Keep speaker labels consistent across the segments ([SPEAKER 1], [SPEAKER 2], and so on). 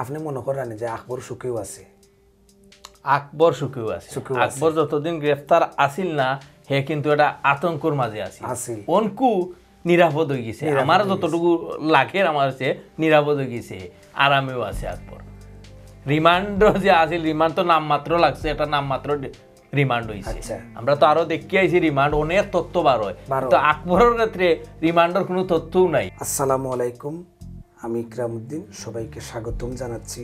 [SPEAKER 1] আপনি মনে করেন যে আকবর সুখেও আছে?
[SPEAKER 2] আকবর সুখেও আছে। আকবর যতদিন গ্রেফতার আসিল না হে কিন্তু এটা আতঙ্কর মাঝে আছিল। অনকু নিরাপদ হয়ে গেছে, আমার যতটুকু লাখের আমার হচ্ছে নিরাপদ হয়ে গেছে, আরামেও আছে আকবর। রিমান্ড যে আছিল, রিমান্ড তো নামমাত্র লাগছে, এটা নামমাত্র রিমান্ড হয়েছে। আমরা তো আরো দেখি আইছি রিমান্ড অনেক তথ্য বার হয়, তো আকবরের ক্ষেত্রে রিমান্ডের কোনো তথ্যও নাই।
[SPEAKER 1] আসসালামু আলাইকুম, আমি ইকরামউদ্দিন, সবাইকে স্বাগতম জানাচ্ছি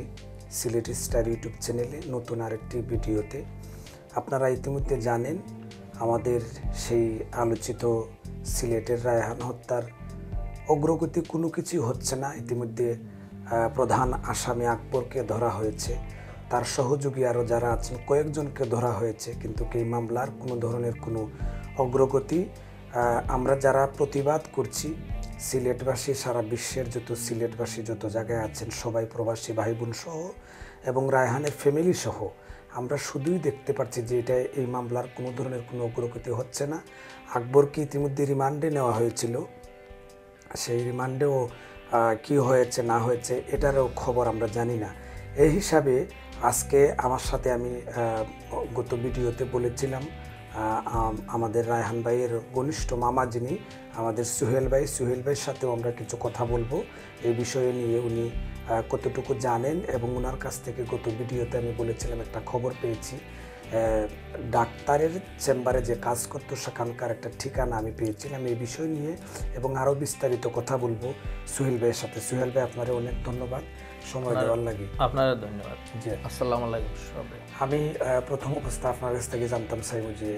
[SPEAKER 1] সিলেটি স্টার ইউটিউব চ্যানেলে নতুন আরেকটি ভিডিওতে। আপনারা ইতিমধ্যে জানেন আমাদের সেই আলোচিত সিলেটের রায়হান হত্যার অগ্রগতি কোনো কিছুই হচ্ছে না। ইতিমধ্যে প্রধান আসামি আকবরকে ধরা হয়েছে, তার সহযোগী আরও যারা আছেন কয়েকজনকে ধরা হয়েছে, কিন্তু এই মামলার কোনো ধরনের কোনো অগ্রগতি আমরা যারা প্রতিবাদ করছি, সিলেটবাসী, সারা বিশ্বের যত সিলেটবাসী যত জায়গায় আছেন সবাই, প্রবাসী ভাই বোন সহ এবং রায়হানের ফ্যামিলি সহ, আমরা শুধুই দেখতে পাচ্ছি যে এটা এই মামলার কোনো ধরনের কোনো অগ্রগতি হচ্ছে না। আকবরকে ইতিমধ্যে রিমান্ডে নেওয়া হয়েছিল, সেই রিমান্ডেও কি হয়েছে না হয়েছে এটারও খবর আমরা জানি না। এই হিসাবে আজকে আমার সাথে আমি গত ভিডিওতে বলেছিলাম আমাদের রায়হান ভাইয়ের ঘনিষ্ঠ মামা যিনি আমাদের সুহেল ভাইয়ের সাথেও আমরা কিছু কথা বলবো এই বিষয়ে নিয়ে। উনি কতটুকু জানেন এবং ওনার কাছ থেকে গত ভিডিওতে আমি বলেছিলাম একটা খবর পেয়েছি, ডাক্তারের চেম্বারে যে কাজ করতো সেখানকার একটা ঠিকানা আমি পেয়েছিলাম। এই বিষয় নিয়ে এবং আরও বিস্তারিত কথা বলবো সুহেল ভাইয়ের সাথে। সুহেল ভাই, আপনার অনেক ধন্যবাদ সময় দেওয়ার লাগে।
[SPEAKER 2] আপনার ধন্যবাদ। জি, আসসালামু আলাইকুম।
[SPEAKER 1] আমি প্রথম অবস্থা আপনার কাছ থেকে জানতাম চাইব যে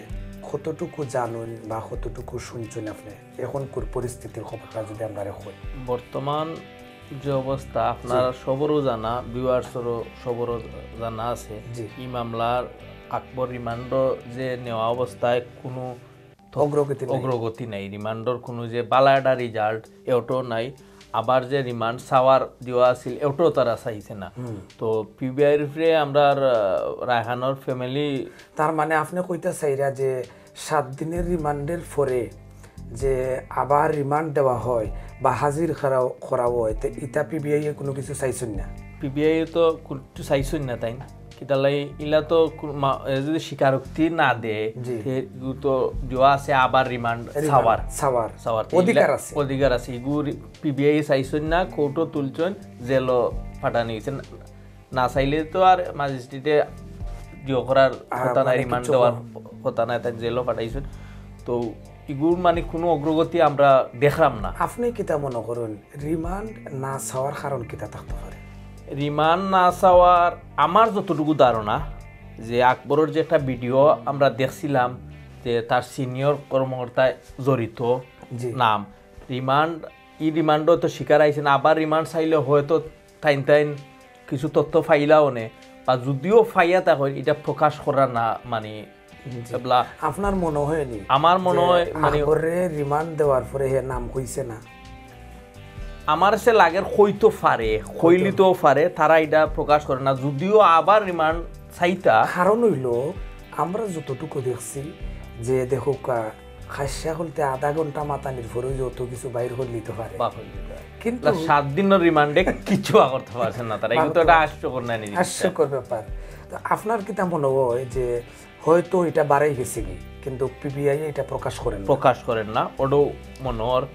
[SPEAKER 1] কতটুকু জানুন বা কতটুকু শুনছেন আপনি এখনকার পরিস্থিতির খবরটা যদি আমরা রাখি।
[SPEAKER 2] বর্তমান যে অবস্থা আপনার সবরও জানা, ভিউয়ার্সেরও সবরও জানা আছে, এই মামলার আকবর রিমান্ড যে নেওয়া অবস্থায় কোনো অগ্রগতি নাই। রিমান্ডর কোনো যে বালাডা রেজাল্ট এটাও নাই, আবার যে রিমান্ড সাওয়ার দেওয়া আছিল এটাও তারা চাইছে না। তো পিবিআইর ফ্রে আমরা রায়হানোর ফ্যামিলি,
[SPEAKER 1] তার মানে আপনি কইতে চাইরা যে 7 দিনের রিমান্ডের পরে যে আবার রিমান্ড দেওয়া হয় বা হাজির করা হয়, তো ইটা পিবিআই কোনো কিছু চাইছেন না?
[SPEAKER 2] পিবিআই তো কিছু চাইছেন না, তাই কিতালাই ইলা তো যদি স্বীকারোক্তি না দেয় তো দেওয়া আছে আবার রিমান্ড সাওয়ার অধিকার আছে। এগুলো পিবিআই চাইছেন না, কোর্টও তুলছেন, জেলও পাঠানো গেছেন। না চাইলে তো আর ম্যাজিস্ট্রেটে দিও করার কথা নাই, রিমান্ড দেওয়ার কথা নাই, তাই জেলও পাঠাইছেন। তো এগুলোর মানে কোনো অগ্রগতি আমরা দেখলাম না।
[SPEAKER 1] আপনি কিতা মনে করেন রিমান্ড না চাওয়ার কারণ কিতা থাকতে পারে?
[SPEAKER 2] রিমান্ড না চাওয়ার আমার যতটুকু ধারণা যে আকবরের যে একটা ভিডিও আমরা দেখছিলাম যে তার সিনিয়র কর্মকর্তায় জড়িত নাম, রিমান্ডও তো শিকার আইছে না, আবার রিমান্ড চাইলে হয়তো তাইন কিছু তথ্য ফাইলাও নে, বা যদিও ফাইয়া তা হয় এটা প্রকাশ করা না। মানে
[SPEAKER 1] আপনার মনে হয়নি?
[SPEAKER 2] আমার মনে হয় মানে
[SPEAKER 1] রিমান্ড দেওয়ার পরে হে নাম কইছে না,
[SPEAKER 2] আমার সে লাগের হইতো হইলিতেও পারে, তারা এটা প্রকাশ করে না, যদিও আবার রিমান্ড চাইতা।
[SPEAKER 1] কারণ হইল আমরা যতটুকু দেখছি যে দেখো খাসিয়া খুলতে আধা ঘন্টা মাতানির পরে যত কিছু বাইর করে নিতে পারে,
[SPEAKER 2] কিন্তু 7 দিনের রিমান্ডে কিছু করতে পারছেন না তারা। এগুলো তো একটা
[SPEAKER 1] হাস্যকর ব্যাপার। তো আপনার কি তা মনে হয় যে হয়তো এটা বাড়াই গেছে কি, কিন্তু পিবিআই এটা প্রকাশ করেন না ওটাও মনে হয়।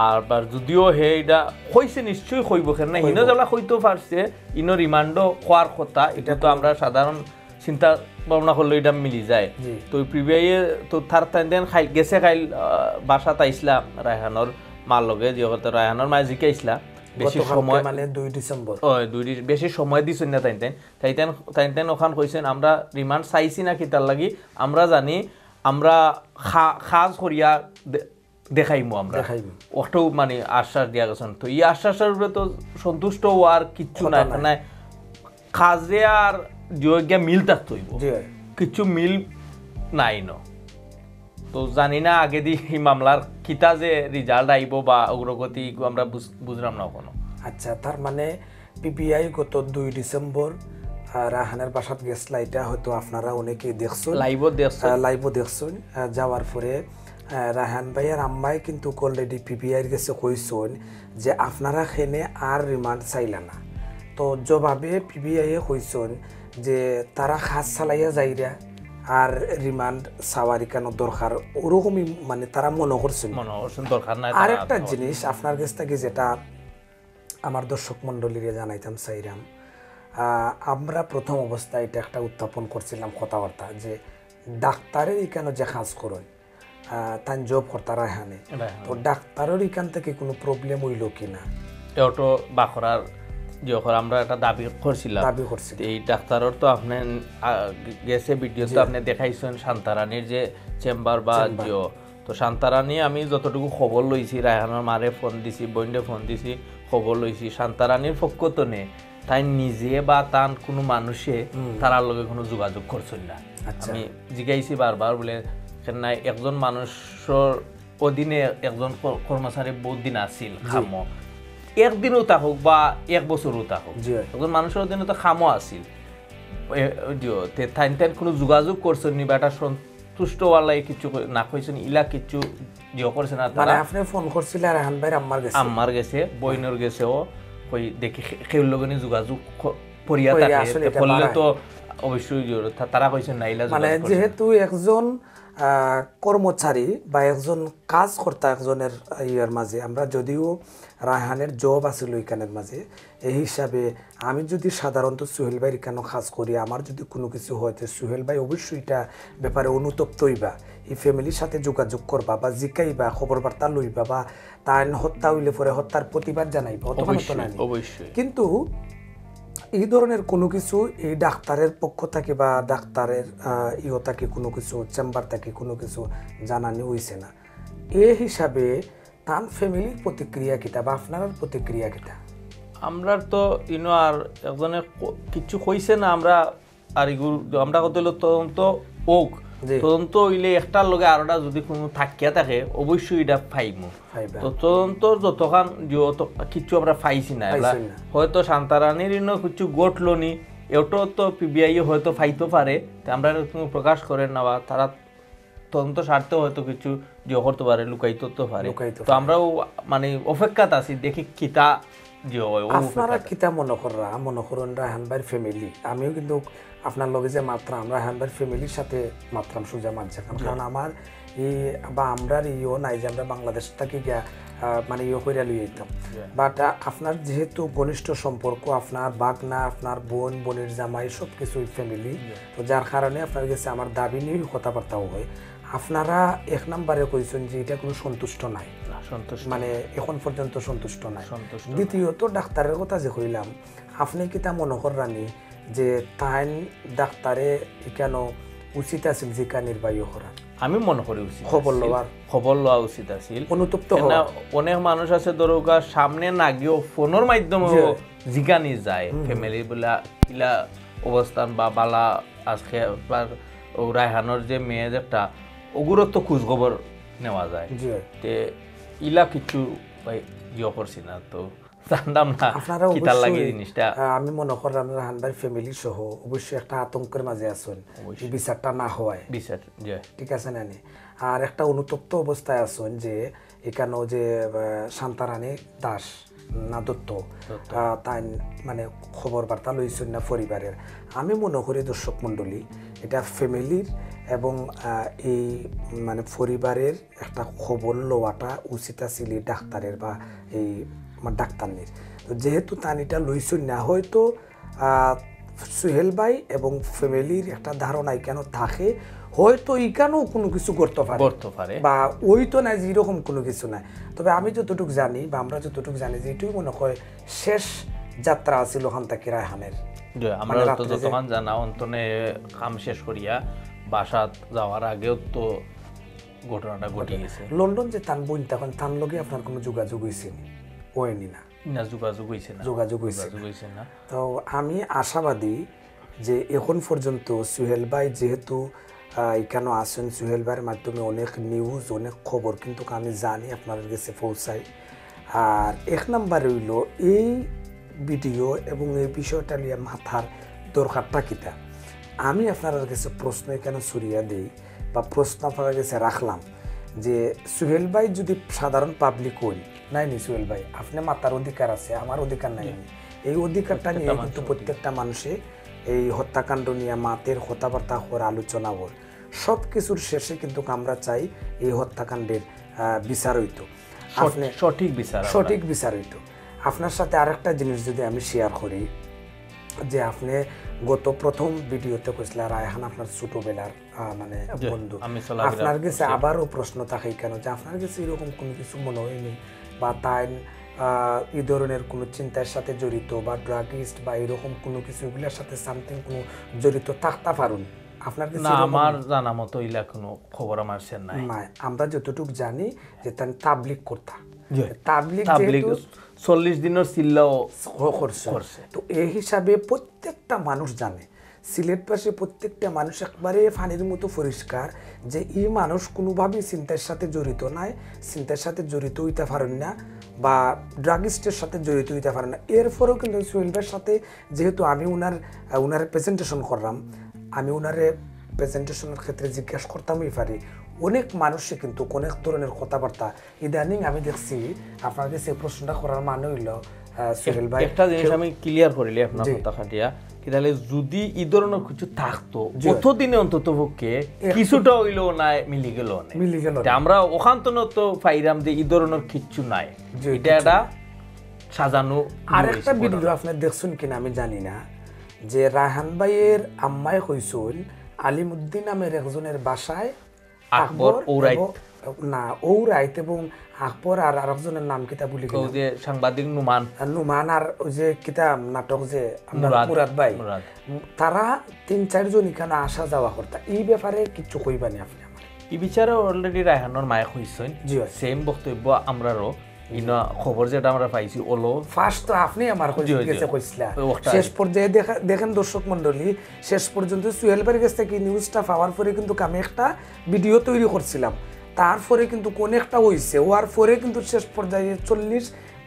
[SPEAKER 1] আর যদিও হে এটা হয়েছে নিশ্চয়ই হইব, কেন ইনো যেগুলা হইতেও পারছে, ইনো রিমান্ডও হওয়ার কথা, এটা তো আমরা সাধারণ চিন্তা ভাবনা করলে এটা মিলি যায়। তো পিবিআই তো তার তাইন খাইল গেছে, খাইল বাসা তাইসলা রায়হানোর মার লগে, যে রায়হানোর মায়ে জিকে আইসলা বেশি সময়, মানে 2 ডিসেম্বর
[SPEAKER 2] বেশি সময় দিছেন না তাইন ওখান কইছেন আমরা রিমান্ড চাইছি না, কি তার লাগি আমরা জানি আমরা খাজ করিয়া দেখাইমু, আমরা ওটাও মানে আশ্বাস দিয়া গেছেন। তো এই আশ্বাসের উপরে তো সন্তুষ্ট হওয়ার কিচ্ছু নাই, মানে খাজে আর জিয়া মিল থাকতে হইব, কিছু মিল নাই ন। তো জানি না আগে দি এই মামলার কিতা যে রিজাল্ট আইব বা অগ্রগতি আমরা বুঝলাম না কোনো।
[SPEAKER 1] আচ্ছা, তার মানে পিবিআই গত 2 ডিসেম্বর রায়হানের বাসাত গেছলা, এটা হয়তো আপনারা অনেকেই দেখছেন, লাইভও দেখছেন। যাওয়ার পরে রায়হান ভাইয়ের আম্মাই কিন্তু অলরেডি পিবিআইয়ের কাছে কইছেন যে আপনারা খেনে আর রিমান্ড চাইলা না। তো জবাবে পিবিআই কইছেন যে তারা খাস চালাইয়া যাইরা আর রিমান্ড সাওয়ারি কেন দরকার ওরকমই মানে তারা মনে করছেন
[SPEAKER 2] দরকার নাই।
[SPEAKER 1] আর একটা জিনিস আপনার কাছ থেকে যেটা আমার দর্শক মণ্ডলীরে জানাইতাম চাইরাম, আমরা প্রথম অবস্থায় এটা একটা উত্থাপন করছিলাম কথাবার্তা যে ডাক্তারের কেন যে কাজ করেন তাই জব করতা রায়হানে, তো ডাক্তারের এখান থেকে কোনো প্রবলেম হইল কিনা
[SPEAKER 2] এটো বাখরার যখন আমরা একটা দাবি করছিলাম এই ডাক্তারের তো আপনি গেছে ভিডিও তো আপনি দেখাইছেন শান্তারানীর যে চেম্বার বা জিও, তো শান্তারানী আমি যতটুকু খবর লইছি রায়হানের মারে ফোন দিছি, বইন্ডে ফোন দিছি, খবর লইছি শান্তারানীর পক্ষ তো নে তাই নিজে বা তান কোনো মানুষে তারার লগে কোনো যোগাযোগ করছেন না। আমি জিজ্ঞাইছি বারবার বলে নাই একজন মানুষের অধীনে একজন কর্মচারী বহুত দিন আসিল খামো, একদিনও থাকুক বা এক বছরও থাকুক, একজন মানুষের অধীনে তো খামো আসিল, তাই কোনো যোগাযোগ করছেন নি বা এটা সন্তুষ্ট ওয়ালাই কিছু না কইছেন ইলা কিছু জিও করছে না।
[SPEAKER 1] মানে আপনি ফোন করছিল রায়হান ভাই
[SPEAKER 2] আম্মার গেছে বইনের গেছেও কই দেখি কেউ লগনে যোগাযোগ করিয়া থাকে করলে তো অবশ্যই তারা কইছেন না ইলা
[SPEAKER 1] মানে যেহেতু একজন কর্মচারী বা একজন কাজ কর্তা একজনের ইয়ার মাঝে আমরা যদিও রায়হানের জব আছিল এখানের মাঝে এই হিসাবে আমি যদি সাধারণত সুহেল ভাইয়ের এখানে কাজ করি আমার যদি কোনো কিছু হয় তো সুহেল ভাই অবশ্যই এটা ব্যাপারে অনুতপ্ত হইবা, এই ফ্যামিলির সাথে যোগাযোগ করবা বা জিকাইবা খবর বার্তা লইবা বা তাই হত্যা হইলে পরে হত্যার প্রতিবাদ জানাইবা,
[SPEAKER 2] অবশ্যই।
[SPEAKER 1] কিন্তু এই ধরনের কোনো কিছু এই ডাক্তারের পক্ষ থেকে বা ডাক্তারের ইও থেকে কোনো কিছু চেম্বার থেকে কোনো কিছু জানানি হইছে না। এই হিসাবে তার ফ্যামিলির প্রতিক্রিয়া কিতা বা আপনার প্রতিক্রিয়া কিতা?
[SPEAKER 2] আমরা তো ইনো আর একজনে কিছু কইছে না, আমরা আর আমরা কত হইল তদন্ত ওক তদন্ত হইলে একটার লগে আরোটা যদি কোনো থাকিয়া থাকে অবশ্যই এটা পাইমু। তো তদন্ত যতক্ষণ কিছু আমরা পাইছি না, হয়তো শান্তারানীর কিছু ঘটলো নি এটাও তো পিবিআই হয়তো পাইতে পারে, আমরা প্রকাশ করেন না বা তারা তদন্ত স্বার্থে হয়তো কিছু জিও করতে পারে লুকাইতে তো পারে, তো আমরাও মানে অপেক্ষাতে আছি দেখি কিতা জিও হয়।
[SPEAKER 1] আপনারা কিতা মনে করেন রায়হান ভাইয়ের ফ্যামিলি, আমিও কিন্তু আপনার লগে যে মাত্রাম রায়হান ভাইয়ের ফ্যামিলির সাথে মাত্রাম সোজা মানছে, কারণ আমার এই বা আমরা ইও নাই যে আমরা বাংলাদেশ থেকে গিয়া মানে ইয়ে করে লিয়ে যেতাম, বাট আপনার যেহেতু ঘনিষ্ঠ সম্পর্ক আপনার বাগনা আপনার বোনের জামাই সব কিছু ফ্যামিলি, তো যার কারণে আপনার কাছে আমার দাবি নিয়ে কথাবার্তাও হয়। আপনারা এক নম্বরে কইছেন যে এটা কোনো সন্তুষ্ট নাই, মানে এখন পর্যন্ত সন্তুষ্ট নাই। দ্বিতীয়ত ডাক্তারের কথা যে কইলাম আপনি কি তা মনে করেন যে তাই ডাক্তারে কেন উচিত আছিল জিকা নির্বাহী করা?
[SPEAKER 2] আমি মনে করি উচিত
[SPEAKER 1] খবর লওয়া
[SPEAKER 2] উচিত আছিল,
[SPEAKER 1] অনুতপ্ত
[SPEAKER 2] অনেক মানুষ আছে ধরোগা সামনে না গিয়েও ফোনের মাধ্যমে জিগানি যায় ফ্যামিলি বলা ইলা অবস্থান বা বালা আজকে রায়হানোর যে মেয়ে একটা ওগুলোর তো খোঁজ খবর নেওয়া যায়, তে ইলা কিছু ইয়ে করছি না, তো জানতাম না কিতার লাগে জিনিসটা।
[SPEAKER 1] আমি মনে করলাম রায়হান ভাই ফ্যামিলি সহ অবশ্যই একটা আতঙ্কের মাঝে আছেন বিচারটা না হওয়ায়, ঠিক আছে না? আর একটা অনুতপ্ত অবস্থায় আছেন যে এখানেও যে শান্তারানী দাস না দত্ত তাই মানে খবর বার্তা লইছেন না পরিবারের। আমি মনে করি দর্শক মণ্ডলী এটা ফ্যামিলির এবং এই মানে পরিবারের একটা খবর লওয়াটা উচিত আছিল ডাক্তারের বা এই ডাক্তারনির। তো যেহেতু তানিটা লইছেন না হয়তো সুহেল ভাই এবং ফ্যামিলির একটা ধারণা কেন থাকে হয়তো ইকানেও কোনো কিছু করতে পারে বা ওই তো নাই যেরকম কোনো কিছু নাই। তবে আমি যতটুকু জানি বা আমরা যতটুকু জানি যে এটুকু মনে হয় শেষ যাত্রা আছিল ওখান থেকে রায়হানের।
[SPEAKER 2] আমরা তো যতক্ষণ জানা অন্তনে কাম শেষ করিয়া বাসাত যাওয়ার আগেও তো ঘটনাটা ঘটে গেছে।
[SPEAKER 1] লন্ডন যে তান বোন তখন তান লগে আপনার কোনো যোগাযোগ হয়েছে হয়নি?
[SPEAKER 2] না যোগাযোগ হয়েছে না।
[SPEAKER 1] তো আমি আশাবাদী যে এখন পর্যন্ত সুহেল ভাই যেহেতু এখানে আসেন, সুহেল ভাইয়ের মাধ্যমে অনেক নিউজ অনেক খবর কিন্তু আমি জানি আপনাদের কাছে পৌঁছাই। আর এক নাম্বার হইল এই ভিডিও এবং এই বিষয়টা নিয়ে মাথার দরকারটা কিতা। আমি আপনাদের কাছে প্রশ্ন এখানে ছড়িয়ে দিই বা প্রশ্ন আপনাদের কাছে রাখলাম যে সুহেল ভাই যদি সাধারণ পাবলিক হই নাই নি সুহেল ভাই আপনি মাতার অধিকার আছে, আমার অধিকার নাই, এই অধিকারটা নিয়ে কিন্তু প্রত্যেকটা মানুষে এই হত্যাকাণ্ড নিয়ে মাতের কথাবার্তা হওয়ার আলোচনা হওয়ার সব কিছুর শেষে কিন্তু আমরা চাই এই হত্যাকাণ্ডের বিচার হইতো, সঠিক বিচার হইতো। আপনার সাথে আরেকটা জিনিস যদি আমি শেয়ার করি, যে আপনি গত প্রথম ভিডিওতে কইছিলেন রায়হান আপনার ছোটবেলার মানে বন্ধু, আপনার কাছে আবারও প্রশ্ন থাকে কেন যে আপনার কাছে এরকম কোনো কিছু মনে হয়নি বা তাই এই ধরনের কোনো চিন্তার সাথে জড়িত বা ড্রাগিস্ট বা এরকম কোনো কিছু এগুলোর সাথে সামথিং কোনো জড়িত থাকতে পারুন? আপনার কাছে
[SPEAKER 2] আমার জানা মতো ইলা কোনো খবর আমার সে নাই।
[SPEAKER 1] আমরা যতটুকু জানি যে তার তাবলিগ করতা, তাবলিগ
[SPEAKER 2] 40 দিনের সিল্লাও
[SPEAKER 1] করছে। তো এই হিসাবে প্রত্যেকটা মানুষ জানে, সিলেটবাসী প্রত্যেকটা মানুষ একবারে ফানির মতো পরিষ্কার যে এই মানুষ কোনোভাবেই চিন্তার সাথে জড়িত নাই, চিন্তার সাথে জড়িত হইতে পারেন না বা ড্রাগিস্টের সাথে জড়িত হইতে পারেন না। এরপরেও কিন্তু সোহেল ভাইয়ের সাথে যেহেতু আমি ওনার প্রেজেন্টেশন করলাম, আমি ওনারে প্রেজেন্টেশনের ক্ষেত্রে জিজ্ঞাসা করতামই পারি, অনেক মানুষে কিন্তু অনেক ধরনের কথাবার্তা ইদানিং আমি দেখছি। আপনার কাছে প্রশ্নটা করার মানে হইল সোহেল ভাই
[SPEAKER 2] একটা জিনিস আমি ক্লিয়ার করিলি আপনার কথা খাটিয়া, তাহলে যদি এই ধরনের কিছু থাকতো কতদিনে অন্তত পক্ষে কিছুটা হইলেও নাই মিলি গেল, আমরা ওখান তো পাইরাম যে এই ধরনের কিচ্ছু নাই, এটা একটা সাজানো।
[SPEAKER 1] আরেকটা ভিডিও আপনি দেখছেন কিনা আমি জানি না, যে রায়হান ভাইয়ের আম্মায় কইসুন আলিমউদ্দিন নামের একজনের বাসায় আকবর ঔরাইত এবং আকবর আর আরেকজনের নাম কিতা বলি
[SPEAKER 2] যে সাংবাদিক
[SPEAKER 1] নুমান আর ওই যে কিতা নাটক যে মুরাদ ভাই, তারা 3-4 জন এখানে আসা যাওয়া করতা। এই ব্যাপারে কিছু কইবানি আপনি?
[SPEAKER 2] এই বিচারে অলরেডি রায়হানের মায়ে কইছেন, সেম বক্তব্য আমরারও ইনা খবর যেটা আমরা পাইছি ওলো
[SPEAKER 1] ফার্স্ট তো আপনি আমার কাছে কইছিলা। শেষ পর্যায়ে দেখেন দর্শক মণ্ডলী, শেষ পর্যন্ত সোহেল ভাইয়ের কাছ থেকে নিউজটা পাওয়ার পরে কিন্তু আমি একটা ভিডিও তৈরি করছিলাম, তারপরে কিন্তু কোন একটা হইছে ওর পরে কিন্তু শেষ পর্যায়ে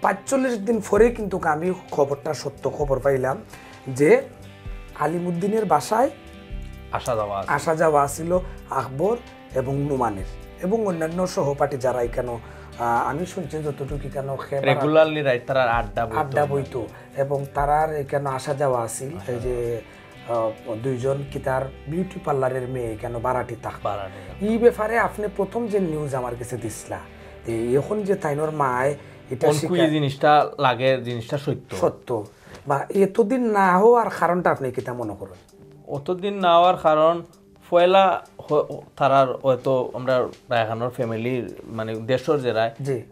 [SPEAKER 1] 45 দিন পরে কিন্তু আমি খবরটা সত্য খবর পাইলাম যে আলিমউদ্দিনের বাসায় আসা যাওয়া ছিল আকবর এবং নুমানের এবং অন্যান্য সহপাঠী যারা এখানে আমি শুনছি যতটুকু কেন
[SPEAKER 2] রেগুলারলি তারা
[SPEAKER 1] আড্ডা বইতো এবং তারার এখানে আসা যাওয়া আছিল। এই যে 2 জন কি তার বিউটি পার্লারের মেয়ে কেন বারাটি থাকবা, এই ব্যাপারে আপনি প্রথম যে নিউজ আমার কাছে দিছিলা, এখন যে তাইনোর মায় এটা
[SPEAKER 2] জিনিসটা লাগে, জিনিসটা
[SPEAKER 1] সত্য বা এতদিন না হওয়ার কারণটা আপনি কিতা মনে করেন?
[SPEAKER 2] অতদিন না হওয়ার কারণ পয়লা তারার হয়তো আমরা রায়হানের ফ্যামিলির মানে দেশের যারা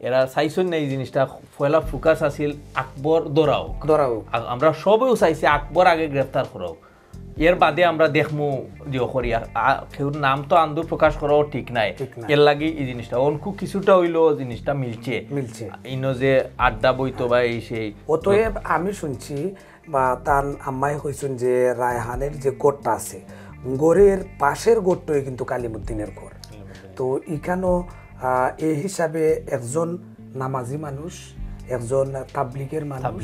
[SPEAKER 2] এরা চাইছেন না এই জিনিসটা, পয়লা ফোকাস আছিল আকবর দৌড়াও, আমরা সবেও চাইছি আকবর আগে গ্রেফতার করো, এর বাদে আমরা দেখমু দিও করি। কেউর নাম তো আন্দোলন প্রকাশ করাও ঠিক নাই, এর লাগি এই জিনিসটা অনকু কিছুটা হইলো জিনিসটা মিলছে ইনো যে আড্ডা বইতো বা এই সেই।
[SPEAKER 1] অতএব আমি শুনছি বা তার আম্মাই কইছেন যে রায়হানের যে গোটটা আছে গোরের পাশের গোটটাই কিন্তু কালিমউদ্দিনের ঘর। তো এখানেও এই হিসাবে একজন নামাজি মানুষ, একজন তাবলিগের মানুষ,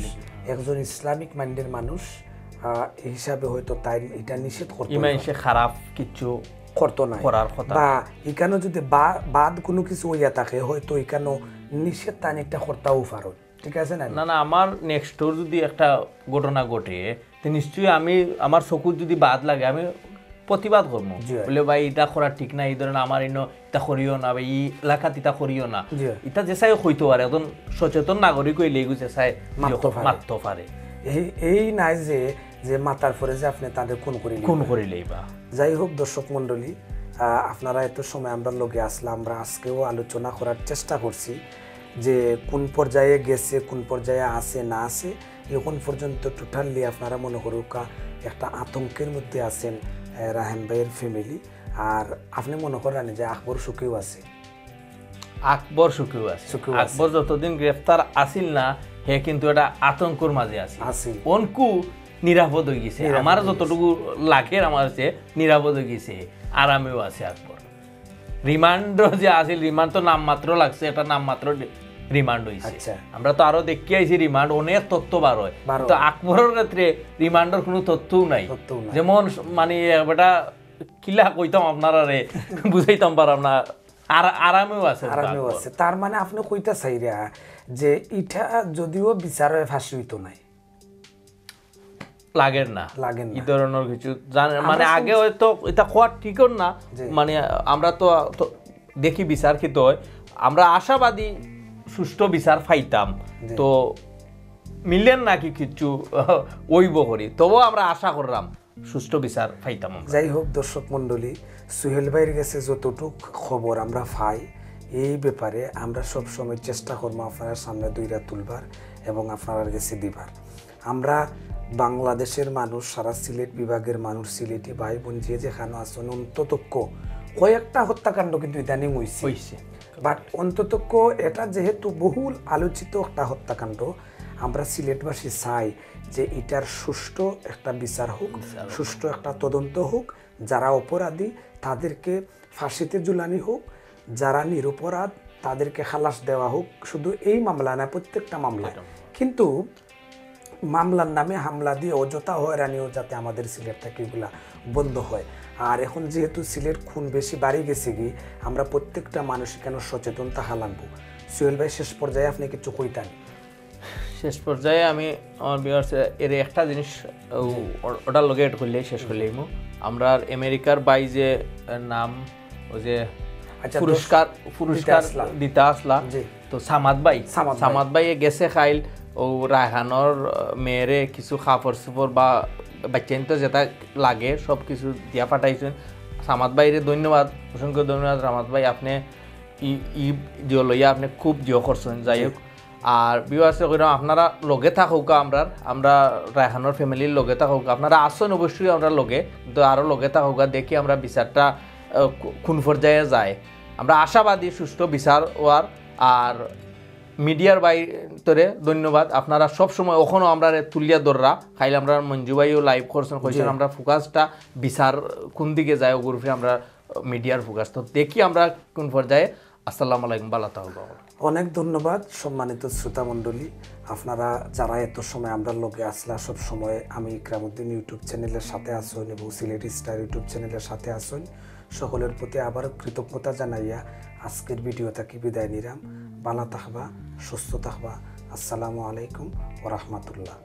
[SPEAKER 1] একজন ইসলামিক মাইন্ডের মানুষ এই হিসাবে হয়তো তাই এটা নিষেধ করতে
[SPEAKER 2] খারাপ কিছু
[SPEAKER 1] করতো না বা এখানে যদি বাদ কোনো কিছু হইয়া থাকে হয়তো এখানে নিষেধ তাই একটা করতেও পারো, ঠিক আছে না?
[SPEAKER 2] না আমার নেক্সট যদি একটা ঘটনা ঘটে নিশ্চয়ই আমি আমার চকুর যদি বাদ লাগে আমি প্রতিবাদ করবো, বলে ভাই এটা করা ঠিক না, এই ধরনের আমার এটা করিও না বা এই এলাকাত এটা করিও না, এটা যে চাই হইতে পারে একজন সচেতন নাগরিক হইলে যে চাই মারতে পারে,
[SPEAKER 1] এই নাই যে মাতার পরে যে আপনি তাদের খুন
[SPEAKER 2] করিলেই বা।
[SPEAKER 1] যাই হোক দর্শক মন্ডলী, আপনারা এত সময় আমরা লোকে আসলাম, আমরা আজকেও আলোচনা করার চেষ্টা করছি যে কোন পর্যায়ে গেছে, কোন পর্যায়ে আছে না আছে, এখন পর্যন্ত টোটালি আপনারা মনে করুকা একটা আতঙ্কের মধ্যে আছেন রায়হান ভাইয়ের ফ্যামিলি। আর আপনি মনে করেন যে আকবর সুখেও আছে,
[SPEAKER 2] আকবর যতদিন গ্রেফতার আসিল না হে কিন্তু এটা আতঙ্কর মাঝে আছে, অনকু নিরাপদ হয়ে গেছে, আমার যতটুকু লাগে আমার হচ্ছে নিরাপদ হয়ে গেছে, আরামেও আছে আকবর। রিমান্ড যে আছিল, রিমান্ড তো নাম মাত্র লাগছে, এটা নাম মাত্র রিমান্ড হয়েছে, আমরা তো আরো দেখি আইছি রিমান্ড অনেক তথ্য বার হয়, তো আকবরের ক্ষেত্রে রিমান্ডের কোনো তথ্যও নাই, যেমন মানে এটা কিলা কইতাম আপনারা রে বুঝাইতাম পারাম না, আরামেও আছে।
[SPEAKER 1] তার মানে আপনি কইতা চাইরা যে এটা যদিও বিচারে ফাঁসি হইতো নাই,
[SPEAKER 2] লাগেন না
[SPEAKER 1] লাগেন না।
[SPEAKER 2] এই ধরনের কিছু মানে আগে হয়তো এটা খোয়া ঠিক না, মানে আমরা তো দেখি বিচার কি হয়, আমরা আশাবাদী সুষ্ঠু বিচার পাইতাম, তো মিললেন নাকি কিছু ওইব করি, তবুও আমরা আশা করলাম সুষ্ঠু বিচার পাইতাম।
[SPEAKER 1] যাই হোক দর্শক মণ্ডলী, সোহেল ভাইয়ের কাছে যতটুক খবর আমরা পাই এই ব্যাপারে আমরা সবসময় চেষ্টা করবো আপনার সামনে দুইটা তুলবার এবং আপনার কাছে দিবার। আমরা বাংলাদেশের মানুষ, সারা সিলেট বিভাগের মানুষ, সিলেটি ভাই বোন যে যেখানে আছেন, অন্তত কয়েকটা হত্যাকাণ্ড কিন্তু ইদানিং হয়েছে, বাট অন্তত এটা যেহেতু বহুল আলোচিত একটা হত্যাকাণ্ড, আমরা সিলেটবাসী চাই যে এটার সুষ্ঠু একটা বিচার হোক, সুষ্ঠু একটা তদন্ত হোক, যারা অপরাধী তাদেরকে ফাঁসিতে ঝুলানি হোক, যারা নিরপরাধ তাদেরকে খালাস দেওয়া হোক। শুধু এই মামলা না, প্রত্যেকটা মামলায়। কিন্তু মামলার নামে হামলা দিয়ে অযথা হয়রানিও যাতে আমাদের সিলেট থেকে এগুলা বন্ধ হয়। আর এখন যেহেতু সিলেট খুন বেশি বাড়ি গেছে গিয়ে, আমরা প্রত্যেকটা মানুষ কেন সচেতন তাহা লাগবো। সোহেল ভাই, শেষ পর্যায়ে আপনি কিছু কইতেন?
[SPEAKER 2] শেষ পর্যায়ে আমি আমার ভিউয়ার্স এর একটা জিনিস ওটার লগে এড করলে শেষ করলেই আমরা আমেরিকার বাই যে নাম ওই যে পুরস্কার দিতে আসলা, তো সামাদ ভাই গেছে খাইল ও রায়হানোর মেয়েরে কিছু খাপড় সুপড় বা বাচ্চাইন তো যেটা লাগে সব কিছু দিয়া পাঠাইছেন। সামাদ ভাইরে ধন্যবাদ, অসংখ্য ধন্যবাদ সামাদ ভাই, আপনি ই জিও লইয়া আপনি খুব জিও করছেন। যাই হোক, আর ভিউয়ার্স কইরাম আপনারা লগে থাকুক, আমরা রায়হানোর ফ্যামিলির লগে থাকুক, আপনারা আসেন অবশ্যই আমরা লগে, কিন্তু আরও লগে থাকুক, দেখি আমরা বিচারটা কোন পর্যায়ে যায়। আমরা আশাবাদী সুষ্ঠু বিচার হওয়ার। আর মিডিয়ার বাইরে ধন্যবাদ, আপনারা সবসময় ওখানেও আমরা তুলিয়া দররা খাইলে আমরা মঞ্জু ভাইও লাইভ করছেন, কইছেন আমরা ফোকাসটা বিচার কোন দিকে যায় ও গ্রুপে আমরা মিডিয়ার ফোকাস, তো দেখি আমরা কোন পর্যায়ে। আসসালামু আলাইকুম, ভালো থাকবো।
[SPEAKER 1] অনেক ধন্যবাদ সম্মানিত শ্রোতা মণ্ডলী, আপনারা যারা এত সময় আমরা লোকে আসলা, সব সময় আমি ইকরামউদ্দিন ইউটিউব চ্যানেলের সাথে আসুন এবং সিলেটি স্টার ইউটিউব চ্যানেলের সাথে আসুন। সকলের প্রতি আবার কৃতজ্ঞতা জানাইয়া আজকের ভিডিও থেকে বিদায় নিলাম। ভালো থাকবা, সুস্থ থাকবা। আসসালামু আলাইকুম ওয়া রাহমাতুল্লাহ।